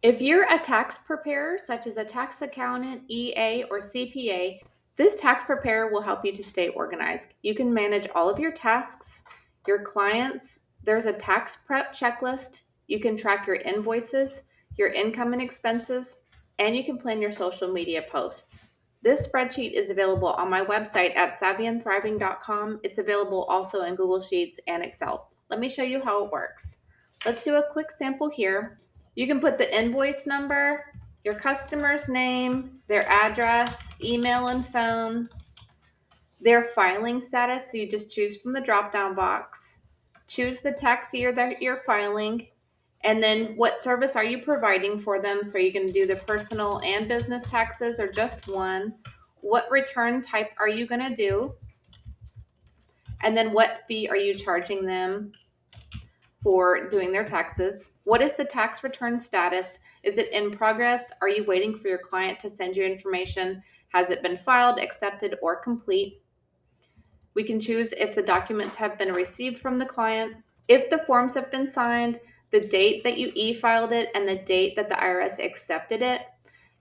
If you're a tax preparer, such as a tax accountant, EA, or CPA, this tax preparer will help you to stay organized. You can manage all of your tasks, your clients. There's a tax prep checklist. You can track your invoices, your income and expenses, and you can plan your social media posts. This spreadsheet is available on my website at savvyandthriving.com. It's available also in Google Sheets and Excel. Let me show you how it works. Let's do a quick sample here. You can put the invoice number, your customer's name, their address, email and phone, their filing status. So you just choose from the drop-down box, choose the tax year that you're filing, and then what service are you providing for them? So are you going to do the personal and business taxes or just one? What return type are you going to do? And then what fee are you charging them for doing their taxes? What is the tax return status? Is it in progress? Are you waiting for your client to send you information? Has it been filed, accepted, or complete? We can choose if the documents have been received from the client, if the forms have been signed, the date that you e-filed it, and the date that the IRS accepted it,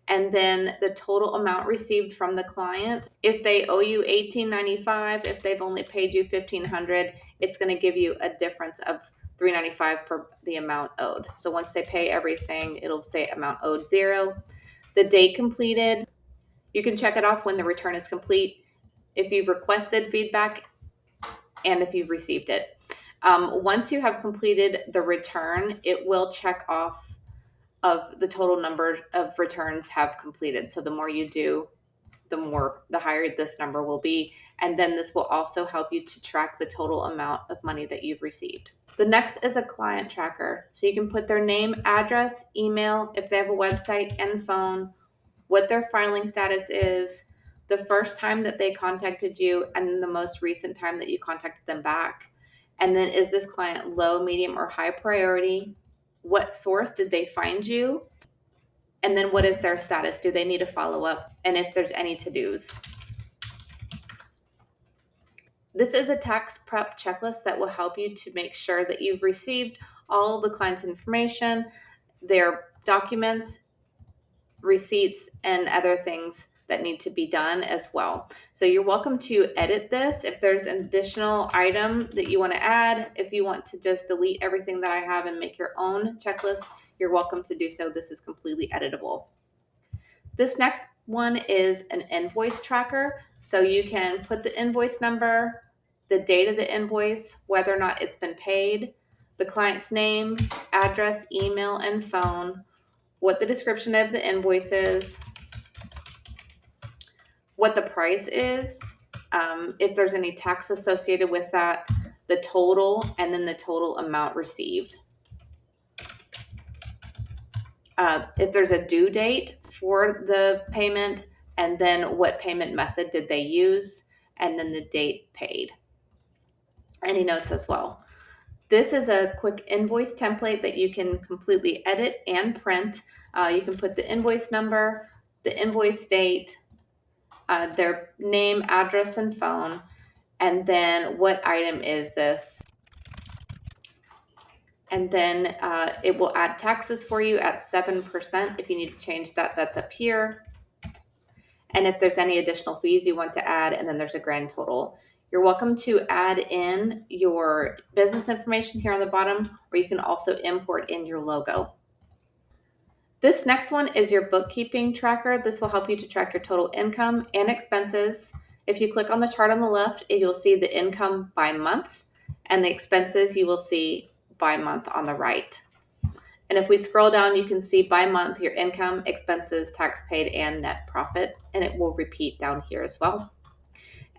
and then the total amount received from the client. If they owe you $18.95, if they've only paid you $1,500, it's going to give you a difference of $395 for the amount owed. So once they pay everything, it'll say amount owed 0. The date completed, you can check it off when the return is complete, if you've requested feedback, and if you've received it. Once you have completed the return, it will check off of the total number of returns have completed. So the more you do, the higher this number will be. And then this will also help you to track the total amount of money that you've received. The next is a client tracker. So you can put their name, address, email, if they have a website, and phone, what their filing status is, the first time that they contacted you, and the most recent time that you contacted them back. And then is this client low, medium, or high priority? What source did they find you? And then what is their status? Do they need a follow-up? And if there's any to-dos. This is a tax prep checklist that will help you to make sure that you've received all of the client's information, their documents, receipts, and other things that need to be done as well. So you're welcome to edit this if there's an additional item that you want to add. If you want to just delete everything that I have and make your own checklist, you're welcome to do so. This is completely editable. This next one is an invoice tracker. So you can put the invoice number, the date of the invoice, whether or not it's been paid, the client's name, address, email, and phone, what the description of the invoice is, what the price is, if there's any tax associated with that, the total, and then the total amount received. If there's a due date for the payment, and then what payment method did they use, and then the date paid. Any notes as well. This is a quick invoice template that you can completely edit and print. You can put the invoice number, the invoice date, their name, address, and phone, and then what item is this. And then it will add taxes for you at 7%. If you need to change that, that's up here. And if there's any additional fees you want to add, and then there's a grand total. You're welcome to add in your business information here on the bottom, or you can also import in your logo. This next one is your bookkeeping tracker. This will help you to track your total income and expenses. If you click on the chart on the left, you'll see the income by month, and the expenses you will see by month on the right. And if we scroll down, you can see by month your income, expenses, tax paid, and net profit, and it will repeat down here as well.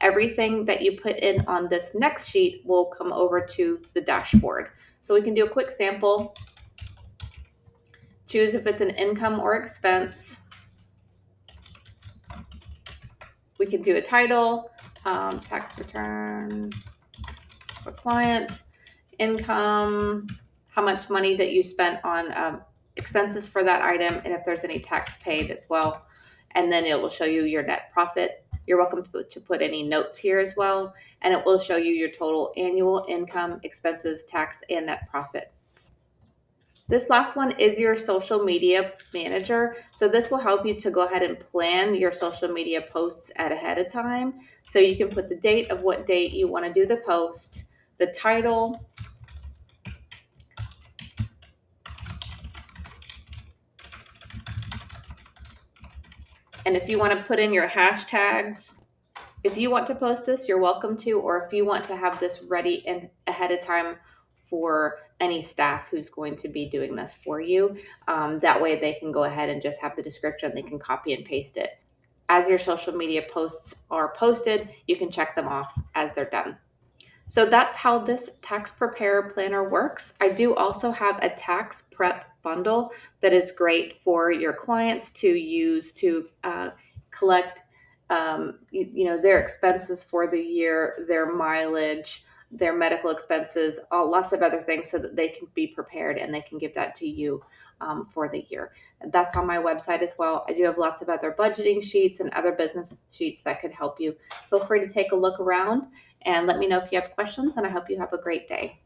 Everything that you put in on this next sheet will come over to the dashboard. So we can do a quick sample. Choose if it's an income or expense. We can do a title, tax return for client, income, how much money that you spent on expenses for that item, and if there's any tax paid as well. And then it will show you your net profit. You're welcome to put any notes here as well, and it will show you your total annual income, expenses, tax, and net profit. This last one is your social media manager. So this will help you to go ahead and plan your social media posts ahead of time. So you can put the date of what date you want to do the post, the title, and if you want to put in your hashtags. If you want to post this, you're welcome to, or if you want to have this ready in ahead of time for any staff who's going to be doing this for you. That way they can go ahead and just have the description, they can copy and paste it. As your social media posts are posted, you can check them off as they're done. So that's how this tax preparer planner works. I do also have a tax prep bundle that is great for your clients to use to collect, their expenses for the year, their mileage, their medical expenses, lots of other things, so that they can be prepared and they can give that to you for the year. That's on my website as well. I do have lots of other budgeting sheets and other business sheets that could help you. Feel free to take a look around and let me know if you have questions, and I hope you have a great day.